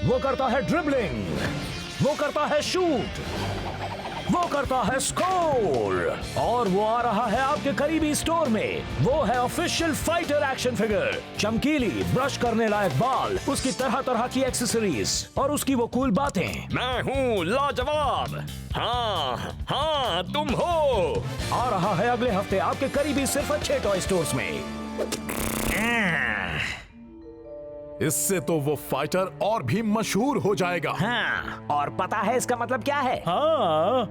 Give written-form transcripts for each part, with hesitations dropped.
वो करता है ड्रिबलिंग, वो करता है शूट, वो करता है स्कोर, और वो आ रहा है आपके करीबी स्टोर में। वो है ऑफिशियल फाइटर एक्शन फिगर। चमकीली, ब्रश करने लायक बाल, उसकी तरह तरह की एक्सेसरीज और उसकी वो कूल बातें। मैं हूँ लाजवाब। हाँ हाँ तुम हो। आ रहा है अगले हफ्ते आपके करीबी सिर्फ अच्छे टॉय स्टोर्स में। इससे तो वो फाइटर और भी मशहूर हो जाएगा। हाँ, और पता है इसका मतलब क्या है? हाँ,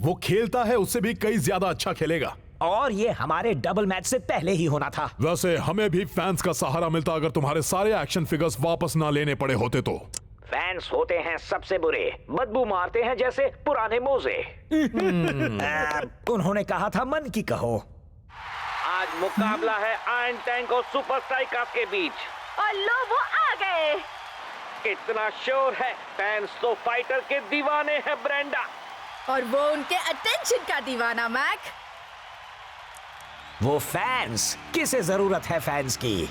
वो खेलता है उससे भी कई ज्यादा अच्छा खेलेगा। और ये हमारे डबल मैच से पहले ही होना था। वैसे हमें भी फैंस का सहारा मिलता अगर तुम्हारे सारे एक्शन फिगर्स वापस ना लेने पड़े होते तो। फैंस होते हैं सबसे बुरे, बदबू मारते हैं जैसे पुराने मोजे। उन्होंने कहा था मन की कहो। आज मुकाबला है आयरन टैंक और सुपर स्ट्राइकर्स के बीच। और लो वो आ गए। इतना शोर है, फैंस तो फाइटर के दीवाने हैं ब्रेंडा। और वो उनके अटेंशन का दीवाना मैक। वो फैंस, किसे जरूरत है फैंस की?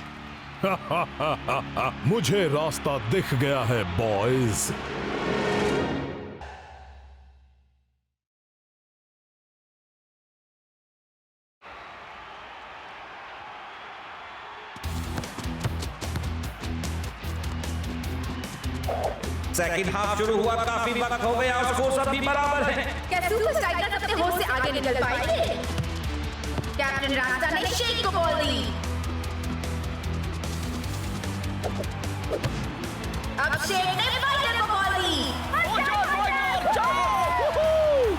मुझे रास्ता दिख गया है बॉयज। सेकंड हाफ शुरू हुआ, काफी वक्त हो गया, स्कोर सब भी बराबर है। क्या सुपर स्ट्राइकर्स अपने होश से आगे निकल पाएंगे? कैप्टन रास्ता ने शेख को बॉल दी। अब शेख ने फाइटर को बॉल दी।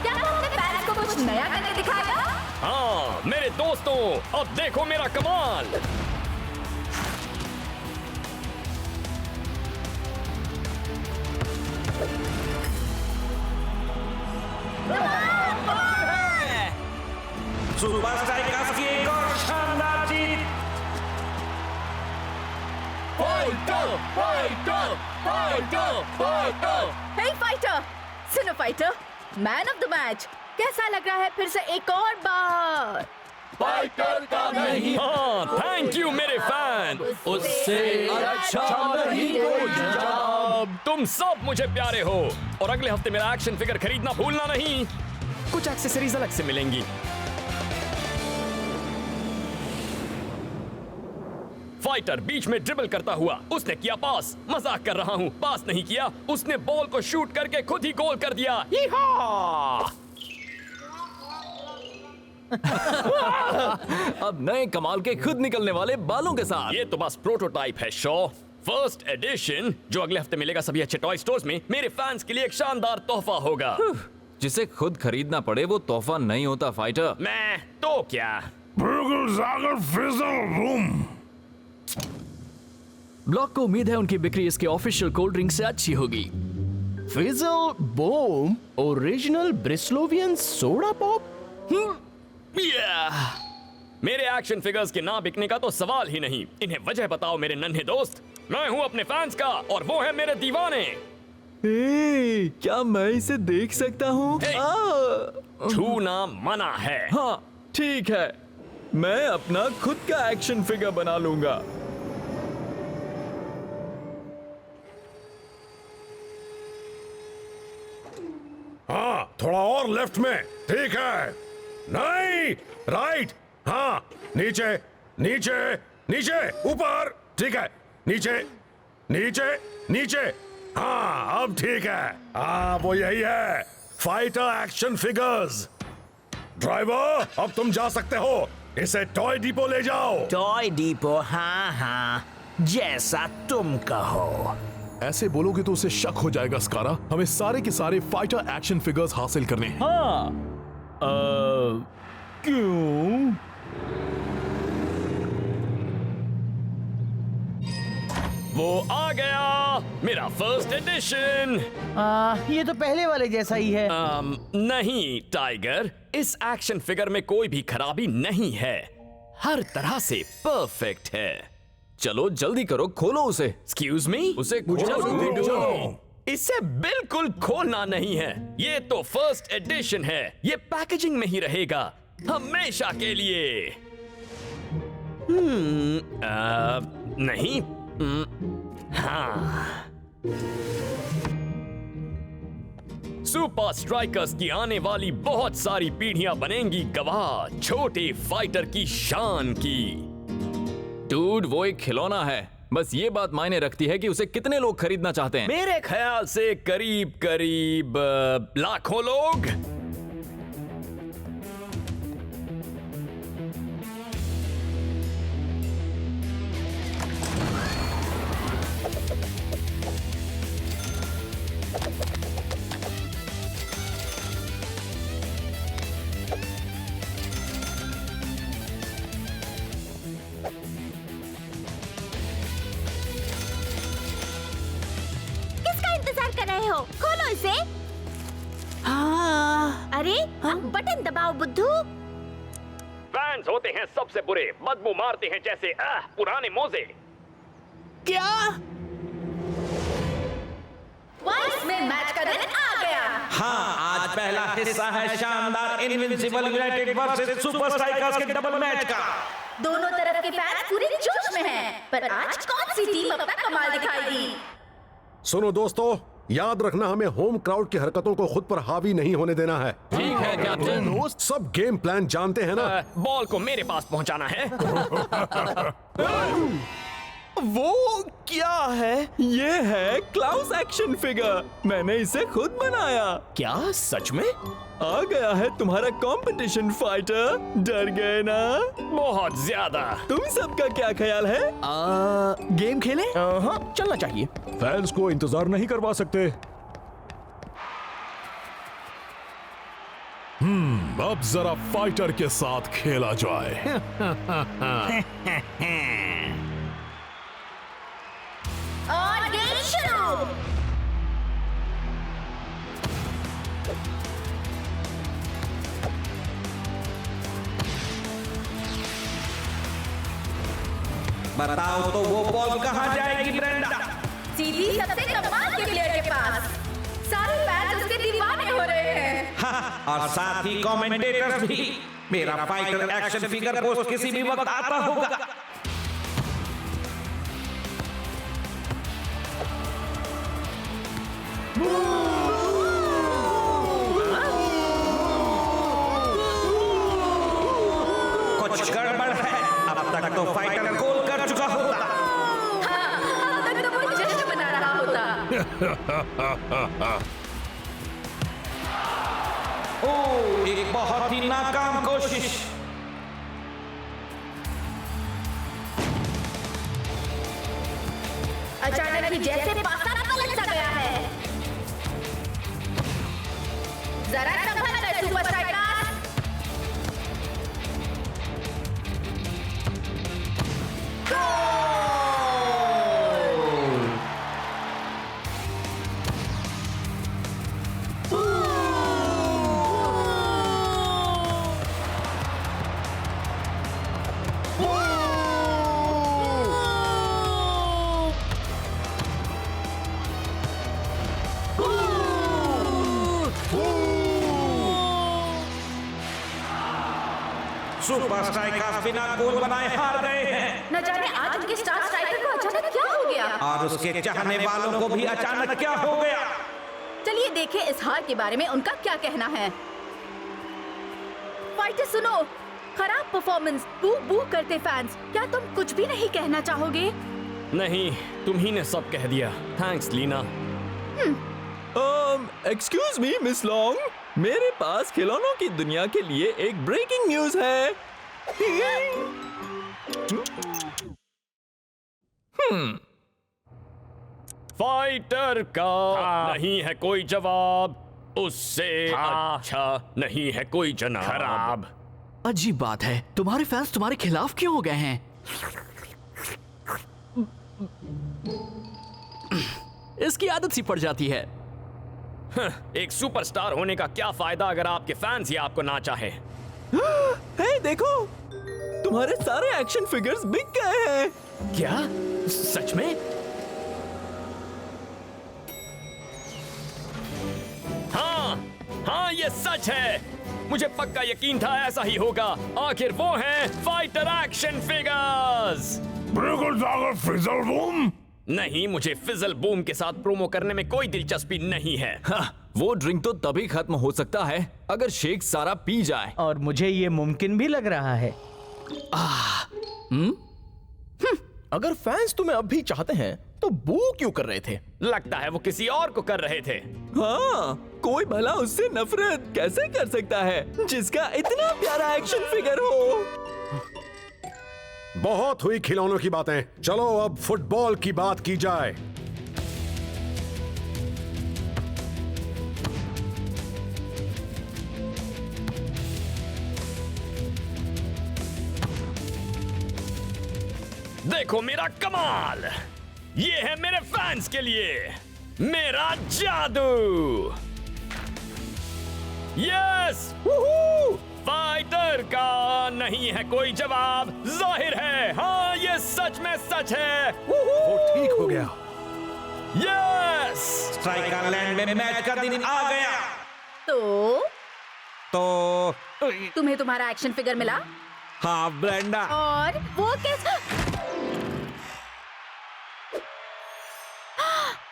क्या वो अपने फैंस को कुछ नया करके दिखाएगा? हाँ मेरे दोस्तों, अब देखो मेरा कमाल। सुपर स्ट्राइकर्स की एक और शानदार जीत। Fighter fighter fighter fighter. Hey fighter, सुनो fighter, man of the match कैसा लग रहा है फिर से एक और बार? फाइटर का नहीं। हाँ थैंक यू मेरे फैन। उससे अच्छा नहीं कोई जवाब। तुम सब मुझे प्यारे हो और अगले हफ्ते मेरा एक्शन फिगर खरीदना भूलना नहीं। कुछ एक्सेसरीज अलग से मिलेंगी। फाइटर बीच में ड्रिबल करता हुआ, उसने किया पास। मजाक कर रहा हूँ, पास नहीं किया, उसने बॉल को शूट करके खुद ही गोल कर दिया। अब नए कमाल के खुद निकलने वाले बालों के साथ। ये तो बस प्रोटोटाइप है शो। फर्स्ट एडिशन जो अगले हफ्ते मिलेगा सभी अच्छे टॉय स्टोर्स में, मेरे फैंस के लिए एक शानदार तोहफा होगा। जिसे खुद खरीदना पड़े वो तोहफा नहीं होता फाइटर। मैं तो क्या। ब्लॉक को उम्मीद है उनकी बिक्री इसके ऑफिशियल कोल्ड ड्रिंक से अच्छी होगी। फिज़ल बूम ओरिजिनल ब्रिस्लोवियन सोडा पॉप। मेरे एक्शन फिगर्स के ना बिकने का तो सवाल ही नहीं। इन्हें वजह बताओ मेरे नन्हे दोस्त। मैं हूँ अपने फैंस का और वो है मेरे दीवाने। क्या मैं इसे देख सकता हूँ? छूना मना है। हाँ ठीक है, मैं अपना खुद का एक्शन फिगर बना लूंगा। हाँ थोड़ा और लेफ्ट में। ठीक है। नहीं, राइट। हाँ नीचे नीचे नीचे, ऊपर। ठीक है, नीचे नीचे नीचे। हाँ अब ठीक है। हाँ वो यही है, फाइटर एक्शन फिगर्स। ड्राइवर अब तुम जा सकते हो, इसे टॉय डिपो ले जाओ। Toy depot? हाँ हाँ, जैसा तुम कहो। ऐसे बोलोगे तो उसे शक हो जाएगा स्कारा। हमें सारे के सारे फाइटर एक्शन फिगर्स हासिल करने हैं। हाँ, क्यों? वो आ गया, मेरा फर्स्ट एडिशन। ये तो पहले वाले जैसा ही है। नहीं टाइगर, इस एक्शन फिगर में कोई भी खराबी नहीं है, हर तरह से परफेक्ट है। चलो जल्दी करो, खोलो उसे। एक्सक्यूज मी, उसे चलो। इसे बिल्कुल खोलना नहीं है, ये तो फर्स्ट एडिशन है। ये पैकेजिंग में ही रहेगा हमेशा के लिए। नहीं। सुपर स्ट्राइकर्स की आने वाली बहुत सारी पीढ़ियां बनेंगी गवाह छोटे फाइटर की शान की। डूड, वो एक खिलौना है, बस ये बात मायने रखती है कि उसे कितने लोग खरीदना चाहते हैं। मेरे ख्याल से करीब करीब लाखों लोग। किसका इंतजार कर रहे हो? खोलो इसे। अरे बटन दबाओ बुद्धू। फैंस होते हैं सबसे बुरे, बदबू मारते हैं जैसे पुराने मोजे। क्या? वाइस में मैच का दिन आ गया। हाँ, आज पहला हिस्सा है शानदार invincible United versus super strikers के डबल मैच का। दोनों तरफ के फैंस पूरे जोश में हैं, पर आज कौन सी टीम अपना कमाल दिखाएगी? सुनो दोस्तों, याद रखना हमें होम क्राउड की हरकतों को खुद पर हावी नहीं होने देना है। ठीक है कैप्टन। दोस्त सब गेम प्लान जानते हैं ना। बॉल को मेरे पास पहुंचाना है। वो क्या है? ये है क्लाउस एक्शन फिगर। मैंने इसे खुद बनाया। क्या सच में? आ गया है तुम्हारा कंपटीशन फाइटर। डर गए ना? बहुत ज्यादा। तुम सबका क्या ख्याल है? गेम खेलें? हाँ, चलना चाहिए। फैंस को इंतजार नहीं करवा सकते। अब जरा फाइटर के साथ खेला जाए। और गेम शुरू। बताओ तो वो बॉल कहाँ जाएगी ब्रेंडा? सीधी सबसे कमाल के प्लेयर के पास। सारे फैंस उसके दीवाने हो रहे हैं। हाँ, और साथ ही कमेंटेटर्स भी। मेरा फाइटर एक्शन फिगर पोस्ट किसी भी वक्त आता होगा। कुछ गड़बड़ है। अब तक तो फाइटर गोल कर चुका होगा। अब तक तो वो जश्न मना रहा होता। ओह, एक बहुत ही नाकाम कोशिश। अचानक ही जैसे पासा पलट सा गया है। जरा संभल कर सुपर स्ट्राइकर। सुपर स्ट्राइकर्स बिना गोल बनाए हार गए हैं। न जाने आज उनके स्टार स्ट्राइकर को अचानक क्या हो गया। और उसके चाहने वालों को भी अचानक क्या हो गया। चलिए देखें इस हार के बारे में उनका क्या कहना है। फाइटर सुनो, खराब परफॉर्मेंस, बू बू करते फैंस। क्या तुम कुछ भी नहीं कहना चाहोगे? नहीं, तुम ही ने सब कह दिया। Thanks Leena. Excuse me miss Long, मेरे पास खिलौनों की दुनिया के लिए एक ब्रेकिंग न्यूज है। फाइटर का नहीं है कोई जवाब, उससे अच्छा नहीं है कोई जनाब। खराब। अजीब बात है, तुम्हारे फैंस तुम्हारे खिलाफ क्यों हो गए हैं? इसकी आदत सी पड़ जाती है। एक सुपरस्टार होने का क्या फायदा अगर आपके फैंस ही आपको ना चाहे। हे देखो, तुम्हारे सारे एक्शन फिगर्स बिक गए हैं। क्या सच में? हाँ, ये सच है। मुझे पक्का यकीन था ऐसा ही होगा। आखिर वो हैं fighter action figures. Fizzle boom, नहीं, मुझे फिजल बूम के साथ प्रोमो करने में कोई दिलचस्पी नहीं है। वो ड्रिंक तो तभी खत्म हो सकता है अगर शेख सारा पी जाए। और मुझे ये मुमकिन भी लग रहा है। अगर फैंस तुम्हें अब भी चाहते हैं तो बू क्यों कर रहे थे? लगता है वो किसी और को कर रहे थे। हाँ, कोई भला उससे नफरत कैसे कर सकता है जिसका इतना प्यारा एक्शन फिगर हो। बहुत हुई खिलौनों की बातें, चलो अब फुटबॉल की बात की जाए। देखो मेरा कमाल, ये है मेरे फैंस के लिए मेरा जादू। यस, फाइटर का नहीं है कोई जवाब, जाहिर है। हाँ, ये सच में सच है। वो ठीक हो गया। यस, स्ट्राइकर लैंड में मैच का दिन आ गया। तो तो तुम्हें तुम्हारा एक्शन फिगर मिला? हाँ ब्रेंडा, और वो कैसे?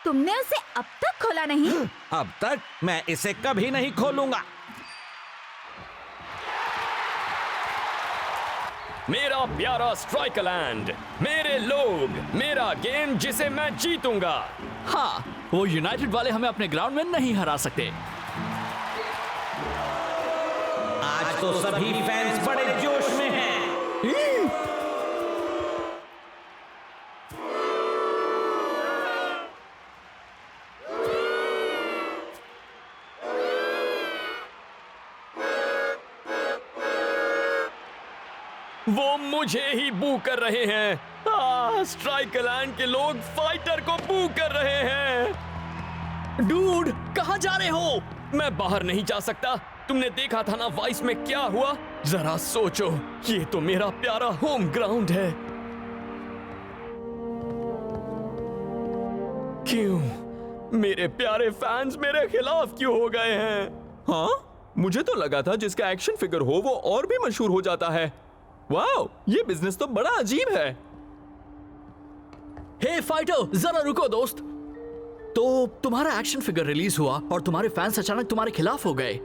तुमने उसे अब तक खोला नहीं? अब तक मैं इसे कभी नहीं खोलूंगा। मेरा प्यारा स्ट्राइकलैंड, मेरे लोग, मेरा गेम जिसे मैं जीतूंगा। हाँ, वो यूनाइटेड वाले हमें अपने ग्राउंड में नहीं हरा सकते। आज तो सभी फैंस बड़े जोश में हैं। वो मुझे ही बू कर रहे हैं। स्ट्राइकलैंड के लोग फाइटर को बू कर रहे हैं। डूड, कहाँ जा रहे हो? मैं बाहर नहीं जा सकता। तुमने देखा था ना वाइस में क्या हुआ? जरा सोचो, ये तो मेरा प्यारा होम ग्राउंड है। क्यों मेरे प्यारे फैंस मेरे खिलाफ क्यों हो गए हैं? हाँ, मुझे तो लगा था जिसका एक्शन फिगर हो वो और भी मशहूर हो जाता है। वाओ, ये बिजनेस तो बड़ा अजीब है। हे फाइटर, जरा रुको दोस्त। तो तुम्हारा एक्शन फिगर रिलीज हुआ और तुम्हारे फैंस अचानक तुम्हारे खिलाफ हो गए।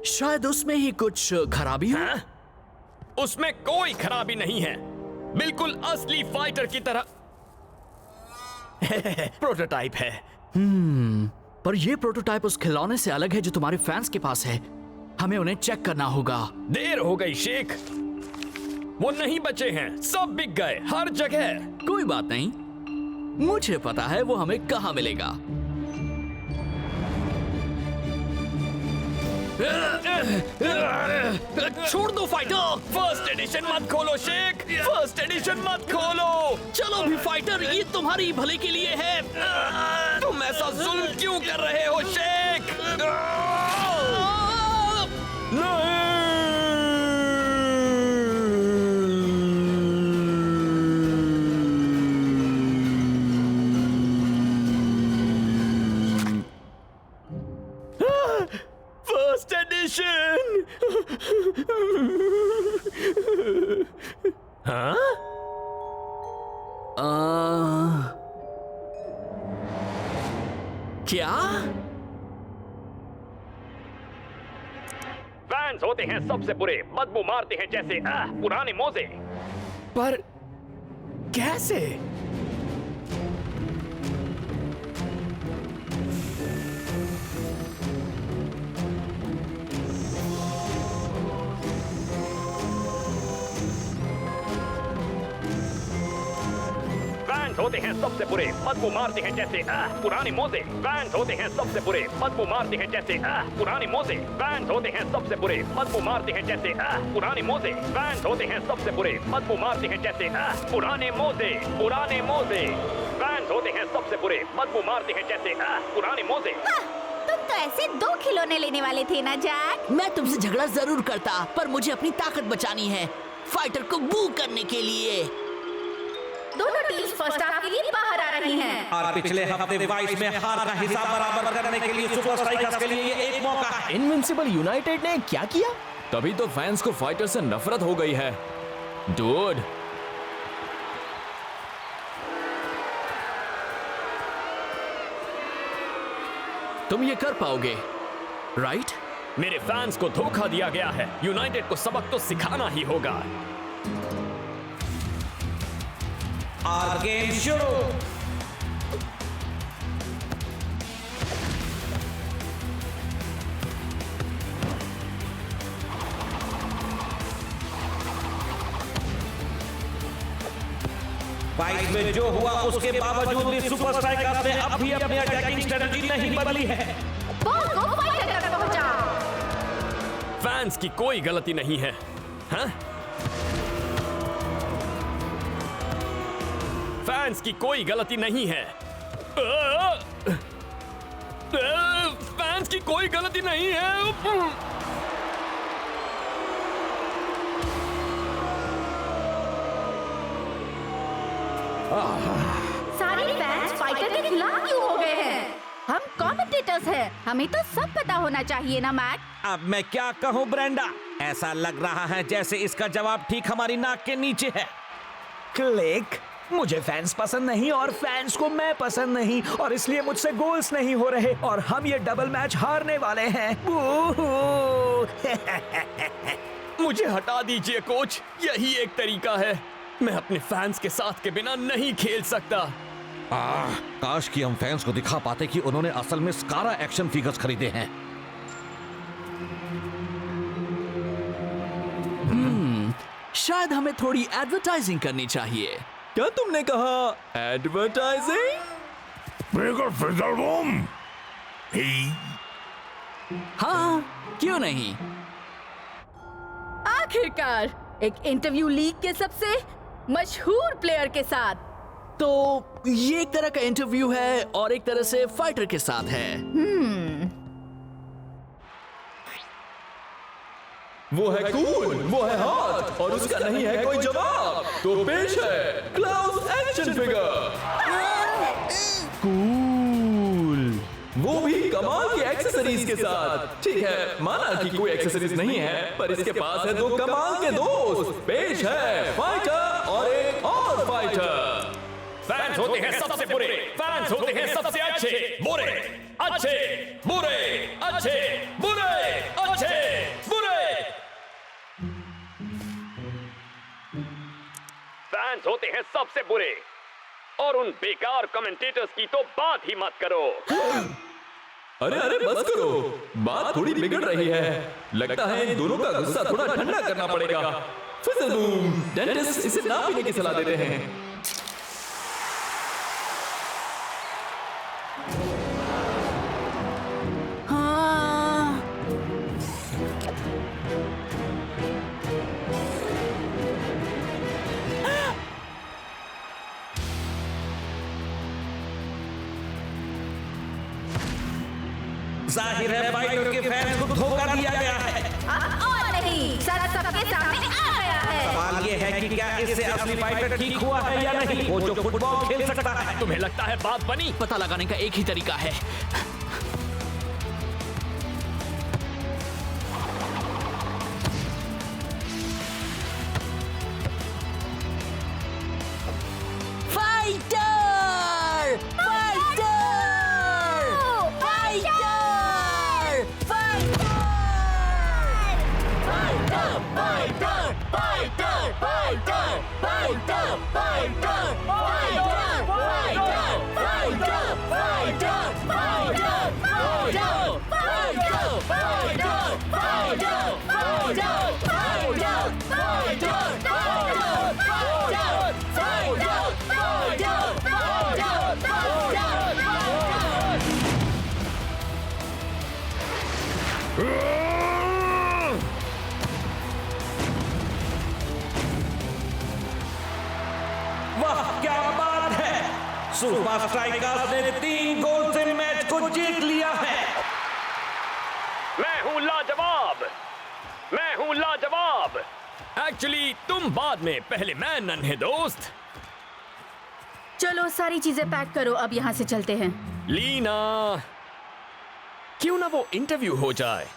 शायद उसमें ही कुछ खराबी है। उसमें कोई खराबी नहीं है, बिल्कुल असली फाइटर की तरह। प्रोटोटाइप है। पर ये प्रोटोटाइप उस खिलौने से अलग है जो तुम्हारे फैंस के पास है। हमें उन्हें चेक करना होगा। देर हो गई शेख, वो नहीं बचे हैं, सब बिक गए हर जगह। कोई बात नहीं, मुझे पता है वो हमें कहाँ मिलेगा। छोड़ दो फाइटर। फर्स्ट एडिशन मत खोलो शेख, फर्स्ट एडिशन मत खोलो। चलो भी फाइटर, ये तुम्हारी भले के लिए है। तुम ऐसा जुल्म क्यों कर रहे हो शेख? First edition. हाँ? क्या? फैंस होते हैं सबसे बुरे, बदबू मारते हैं जैसे पुराने मोजे। पर कैसे? फैंस होते हैं सबसे बुरे, बदबू मारते हैं जैसे पुराने मोजे। फैंस होते हैं सबसे बुरे, बदबू मारते हैं जैसे पुराने मोजे। फैंस होते हैं सबसे बुरे, बदबू मारते हैं जैसे पुराने मोजे। फैंस होते हैं सबसे बुरे, बदबू मारते हैं जैसे पुराने मोजे। पुराने मोजे। फैंस होते हैं सबसे बुरे, बदबू मारते हैं जैसे पुराने मोजे। तुम तो ऐसे 2 खिलौने लेने वाले थे ना जैक? मैं तुमसे झगड़ा जरूर करता, पर मुझे अपनी ताकत बचानी है, फाइटर को बू करने के लिए। दोनों टीम्स फर्स्ट हाफ के लिए बाहर आ रही हैं। और पिछले हफ्ते वाइस में हार का हिसाब बराबर करने के लिए सुपर स्ट्राइकर्स के लिए ये एक मौका है। इनविंसिबल यूनाइटेड ने क्या किया? तभी तो फैंस को फाइटर से नफरत हो गई है। डूड, तुम ये कर पाओगे, राइट? मेरे फैंस को धोखा दिया गया है। यूनाइटेड को सबक तो सिखाना ही होगा। और गेम शुरू। फाइट में जो हुआ उसके बावजूद भी सुपर स्ट्राइकर्स ने अब भी अपनी अटैकिंग स्ट्रेटजी नहीं बदली है। बॉल को फाइटर तक पहुंचा। फैंस की कोई गलती नहीं है। हाँ? फैंस की कोई गलती नहीं है। फैंस की कोई गलती नहीं है। सारे फैंस फाइटर के खिलाफ क्यों हो गए हैं? हम कमेंटेटर्स हैं, हमें तो सब पता होना चाहिए ना मैट। अब मैं क्या कहूँ ब्रेंडा, ऐसा लग रहा है जैसे इसका जवाब ठीक हमारी नाक के नीचे है। क्लिक, मुझे फैंस पसंद नहीं और फैंस को मैं पसंद नहीं और इसलिए मुझसे गोल्स नहीं हो रहे और हम ये डबल मैच हारने वाले हैं। मुझे हटा दीजिए कोच, यही एक तरीका है। मैं अपने फैंस के साथ के बिना नहीं खेल सकता। काश कि हम फैंस को दिखा पाते कि उन्होंने असल में स्कारा एक्शन फिगर्स खरीदे हैं। शायद हमें एडवर्टाइजिंग एडवर्टाइजिंग करनी चाहिए। क्या तुमने कहा एडवर्टाइजिंग? हाँ, क्यों नहीं? आखिरकार एक इंटरव्यू लीग के सबसे मशहूर प्लेयर के साथ। तो ये एक तरह का इंटरव्यू है और एक तरह से फाइटर के साथ है। वो है कूल, वो है हॉट और उसका नहीं है कोई जवाब। तो पेश है क्लाउस एक्शन फिगर। कूल, वो भी कमाल की एक्सेसरीज के साथ। ठीक है, माना कि कोई एक्सेसरीज नहीं है, पर इसके पास है दो कमाल के दोस्त। पेश है फाइटर और एक और फाइटर। फैंस होते हैं सबसे बुरे, फैंस होते हैं सबसे अच्छे, बुरे, अच्छे, बुरे, अच्छे, बुरे, अच्छे, बुरे। फैंस होते हैं सबसे बुरे और उन बेकार कमेंटेटर्स की तो बात ही मत करो। अरे अरे बस करो, बात थोड़ी बिगड़ रही है। लगता है इन दोनों का गुस्सा थोड़ा ठंडा करना पड़ेगा। फिसल बूम, डेंटिस्ट इसे ना पीने की सलाह देते हैं। जाहिर है फाइटर के फैंस को धोखा दिया गया है। और नहीं, सच सबके सामने आ गया है। सवाल ये है कि क्या इससे असली फाइटर ठीक हुआ है या नहीं, वो जो फुटबॉल खेल सकता है। तुम्हें लगता है बात बनी? पता लगाने का एक ही तरीका है। वाह क्या बात है, सुपर स्ट्राइकर्स ने 3 गोल से मैच को जीत लिया है। मैं हूं लाजवाब, मैं हूं लाजवाब। एक्चुअली तुम बाद में, पहले मैं नन्हे दोस्त। चलो सारी चीजें पैक करो, अब यहाँ से चलते हैं। लीना, क्यों ना वो इंटरव्यू हो जाए?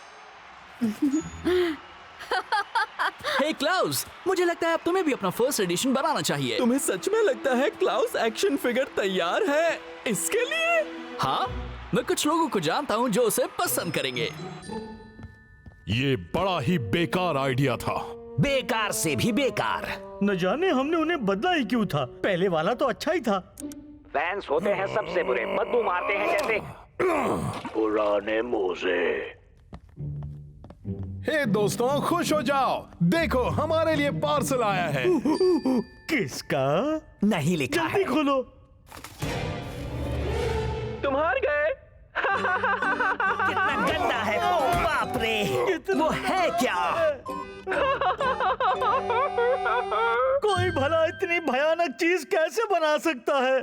हे क्लाउस, मुझे लगता है अब तुम्हें भी अपना फर्स्ट एडिशन बनाना चाहिए। तुम्हें सच में लगता है क्लाउस एक्शन फिगर तैयार है इसके लिए? हाँ, मैं कुछ लोगों को जानता हूँ जो उसे पसंद करेंगे। ये बड़ा ही बेकार आइडिया था। बेकार से भी बेकार। न जाने हमने उन्हें बदला ही क्यों था, पहले वाला तो अच्छा ही था। फैंस होते हैं सबसे बुरे, बदबू मारते हैं जैसे पुराने मोजे। हे दोस्तों, खुश हो जाओ, देखो हमारे लिए पार्सल आया है। किसका? नहीं लिखा है। जल्दी खोलो। तुम हार गए। कितना गंदा है। ओ बाप रे, वो है क्या? कोई भला इतनी भयानक चीज कैसे बना सकता है?